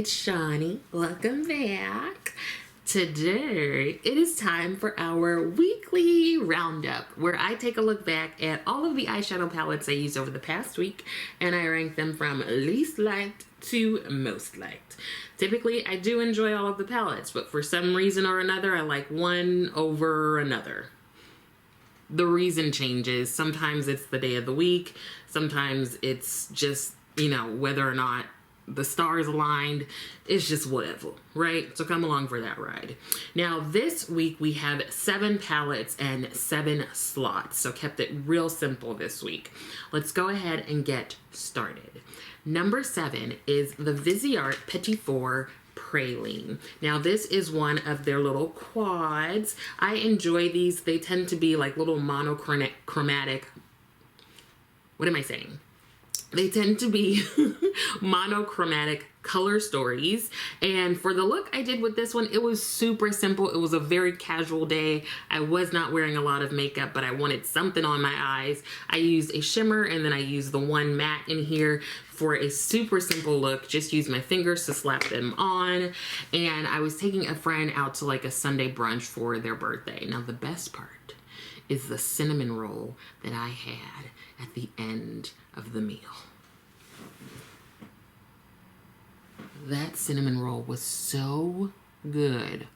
it's Shawnee. Welcome back. Today, it is time for our weekly roundup where I take a look back at all of the eyeshadow palettes I used over the past week and I rank them from least liked to most liked. Typically, I do enjoy all of the palettes, but for some reason or another, I like one over another. The reason changes. Sometimes it's the day of the week. Sometimes it's just, you know, whether or not the stars aligned. It's just whatever, right? So come along for that ride. Now this week we have 7 palettes and 7 slots. So kept it real simple this week. Let's go ahead and get started. Number 7 is the VISEART Petit Four Praline. Now this is one of their little quads. I enjoy these. They tend to be like little monochromatic. What am I saying? They tend to be monochromatic color stories. And for the look I did with this one, it was super simple. It was a very casual day. I was not wearing a lot of makeup, but I wanted something on my eyes. I used a shimmer and then I used the one matte in here for a super simple look. Just used my fingers to slap them on. And I was taking a friend out to like a Sunday brunch for their birthday. Now the best part is the cinnamon roll that I had at the end of the meal. That cinnamon roll was so good.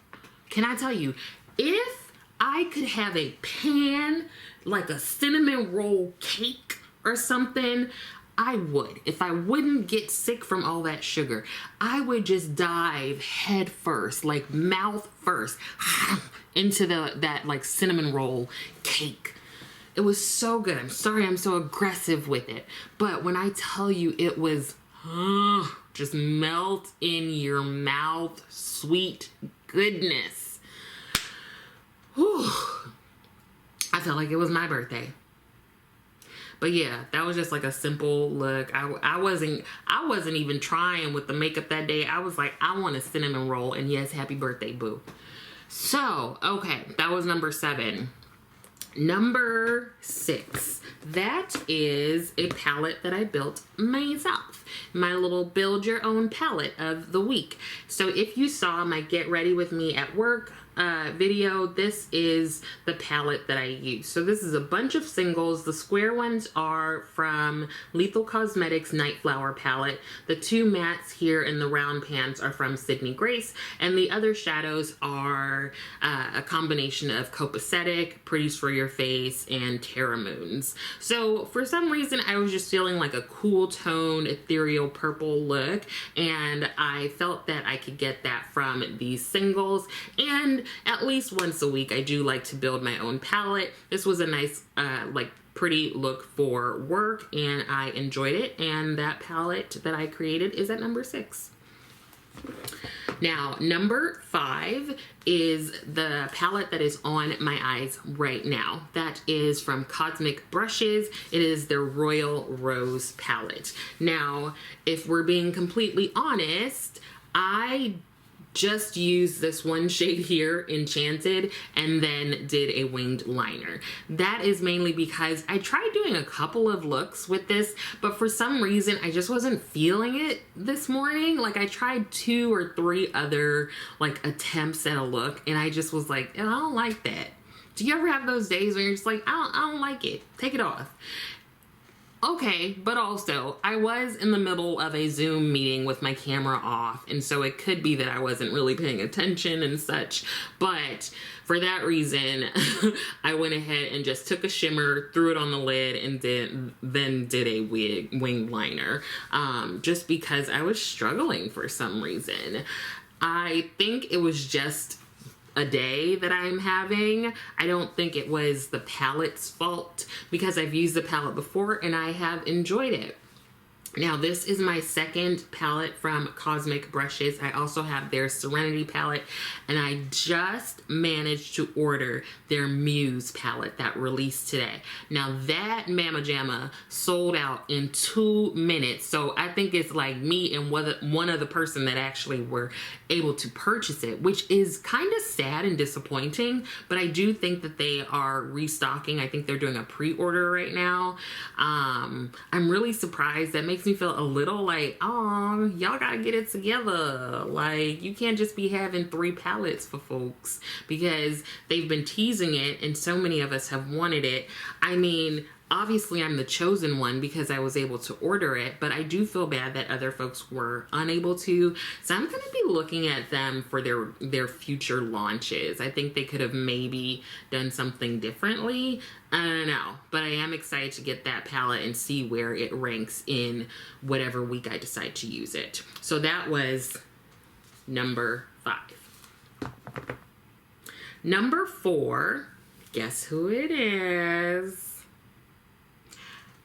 Can I tell you, if I could have a pan, like a cinnamon roll cake or something, I would. If I wouldn't get sick from all that sugar, I would just dive head first, like mouth first, into that like cinnamon roll cake. It was so good. I'm sorry I'm so aggressive with it. But when I tell you it was just melt in your mouth, sweet goodness. Whew. I felt like it was my birthday. But yeah, that was just like a simple look. I wasn't even trying with the makeup that day. I was like, I want a cinnamon roll, and yes, happy birthday, boo. So, okay, that was number 7. Number 6, that is a palette that I built myself. My little build your own palette of the week. So if you saw my get ready with me at work video, this is the palette that I use. So this is a bunch of singles. The square ones are from Lethal Cosmetics Night Flower palette. The 2 mattes here in the round pans are from Sydney Grace, and the other shadows are a combination of Copacetic, Pretties for Your Face, and Terra Moons. So for some reason I was just feeling like a cool tone, ethereal purple look, and I felt that I could get that from these singles. And at least once a week I do like to build my own palette. This was a nice like pretty look for work and I enjoyed it, and that palette that I created is at number 6. Now number 5 is the palette that is on my eyes right now. That is from Cosmic Brushes. It is their Royal Rose palette. Now if we're being completely honest, I just used this one shade here, Enchanted, and then did a winged liner. That is mainly because I tried doing a couple of looks with this, but for some reason I just wasn't feeling it this morning. Like I tried 2 or 3 other like attempts at a look and I just was like, I don't like that. Do you ever have those days when you're just like, I don't like it, take it off? Okay, but also I was in the middle of a Zoom meeting with my camera off, and so it could be that I wasn't really paying attention and such, but for that reason I went ahead and just took a shimmer, threw it on the lid, and then did a wing liner, just because I was struggling for some reason. I think it was just a day that I'm having. I don't think it was the palette's fault because I've used the palette before and I have enjoyed it. Now this is my second palette from Cosmic Brushes. I also have their Serenity palette, and I just managed to order their Muse palette that released today. Now that Mama Jamma sold out in 2 minutes, so I think it's like me and one other person that actually were able to purchase it, which is kind of sad and disappointing, but I do think that they are restocking. I think they're doing a pre-order right now. I'm really surprised. That makes makes me feel a little like, oh, y'all gotta get it together. Like, you can't just be having 3 palettes for folks, because they've been teasing it and so many of us have wanted it. I mean, obviously I'm the chosen one because I was able to order it, but I do feel bad that other folks were unable to. So I'm going to be looking at them for their future launches. I think they could have maybe done something differently. I don't know, but I am excited to get that palette and see where it ranks in whatever week I decide to use it. So that was number 5. Number 4, guess who it is?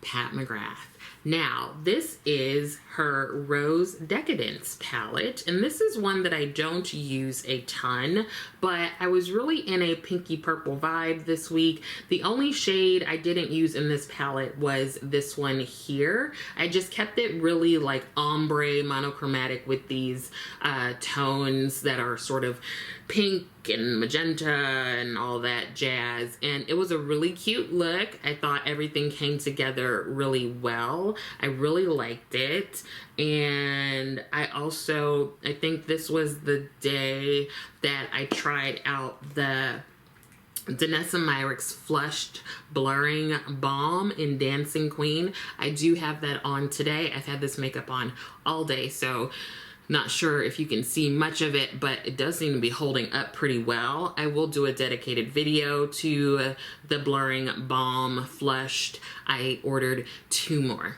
Pat McGrath. Now, this is her Rose Decadence palette, and this is one that I don't use a ton, but I was really in a pinky purple vibe this week. The only shade I didn't use in this palette was this one here. I just kept it really like ombre monochromatic with these tones that are sort of pink and magenta and all that jazz, and it was a really cute look. I thought everything came together really well. I really liked it, and I think this was the day that I tried out the Danessa Myricks Flushed Blurring Balm in Dancing Queen. I do have that on today. I've had this makeup on all day, so not sure if you can see much of it, but it does seem to be holding up pretty well. I will do a dedicated video to the Blurring Balm Flushed. I ordered 2 more.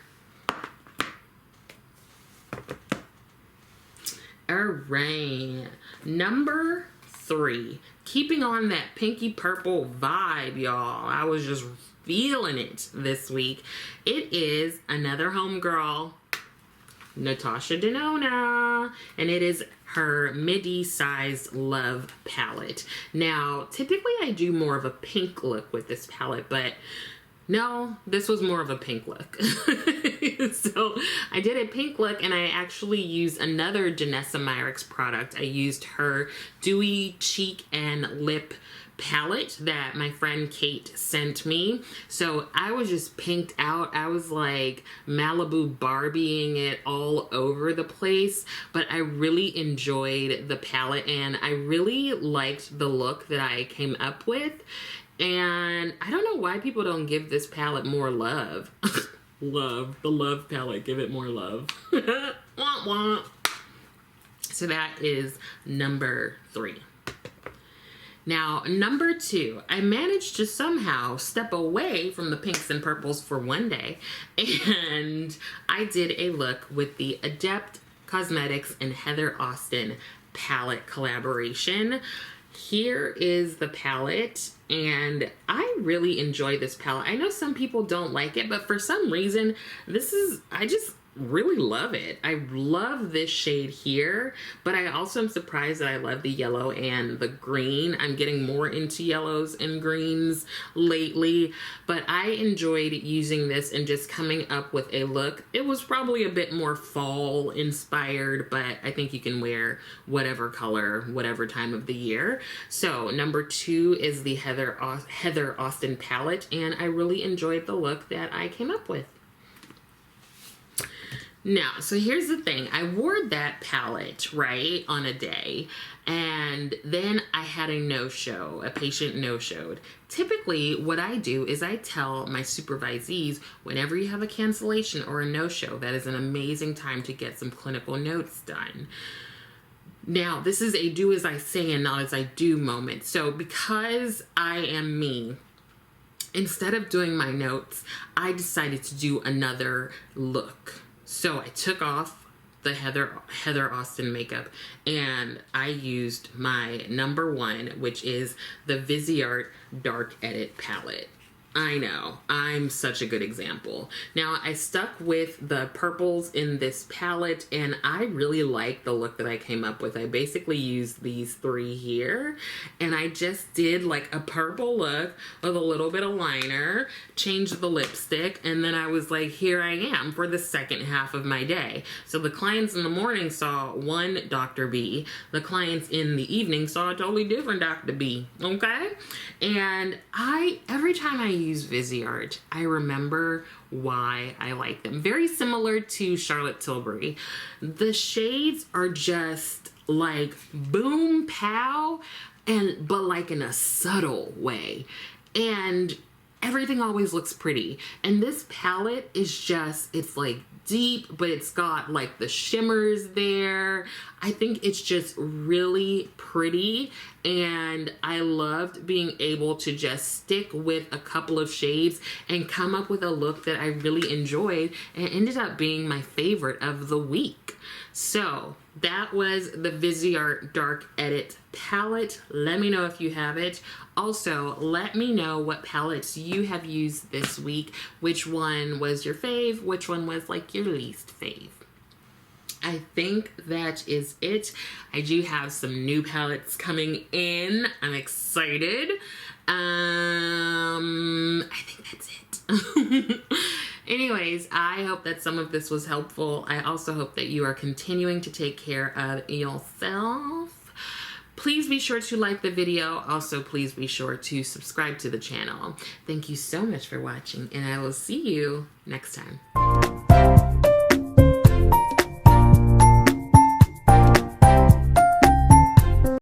All right, number 3. Keeping on that pinky purple vibe, y'all. I was just feeling it this week. It is another homegirl, NATASHA DENONA, and it is her midi-sized Love palette. Now, typically I do more of a pink look with this palette, but no, this was more of a pink look. So I did a pink look, and I actually used another Danessa Myricks product. I used her Dewy Cheek and Lip palette that my friend Kate sent me. So I was just pinked out. I was like Malibu Barbieing it all over the place, but I really enjoyed the palette, and I really liked the look that I came up with. And I don't know why people don't give this palette more love. Love, the Love palette, give it more love. Wah, wah. So that is number 3. Now, number 2, I managed to somehow step away from the pinks and purples for one day, and I did a look with the ADEPT Cosmetics and Heather Austin palette collaboration. Here is the palette, and I really enjoy this palette. I know some people don't like it, but for some reason, I just really love it. I love this shade here, but I also am surprised that I love the yellow and the green. I'm getting more into yellows and greens lately, but I enjoyed using this and just coming up with a look. It was probably a bit more fall inspired, but I think you can wear whatever color, whatever time of the year. So number 2 is the Heather Austin palette, and I really enjoyed the look that I came up with. Now, so here's the thing. I wore that palette, right, on a day, and then I had a no-show. A patient no-showed. Typically, what I do is I tell my supervisees, whenever you have a cancellation or a no-show, that is an amazing time to get some clinical notes done. Now, this is a do as I say and not as I do moment. So because I am me, instead of doing my notes, I decided to do another look. So I took off the Heather Austin makeup, and I used my number 1, which is the VISEART Dark Edit palette. I know, I'm such a good example. Now, I stuck with the purples in this palette, and I really like the look that I came up with. I basically used these 3 here, and I just did like a purple look with a little bit of liner, changed the lipstick, and then I was like, here I am for the second half of my day. So the clients in the morning saw one Dr. B. The clients in the evening saw a totally different Dr. B, okay? And every time I use VISEART, I remember why I like them. Very similar to Charlotte Tilbury. The shades are just like boom pow, but like in a subtle way. And everything always looks pretty. And this palette is just, it's like deep, but it's got like the shimmers there. I think it's just really pretty, and I loved being able to just stick with a couple of shades and come up with a look that I really enjoyed, and it ended up being my favorite of the week. So that was the VISEART Dark Edit palette. Let me know if you have it. Also, let me know what palettes you have used this week. Which one was your fave? Which one was like your least fave? I think that is it. I do have some new palettes coming in. I'm excited. I think that's it. Anyways, I hope that some of this was helpful. I also hope that you are continuing to take care of yourself. Please be sure to like the video. Also, please be sure to subscribe to the channel. Thank you so much for watching, and I will see you next time.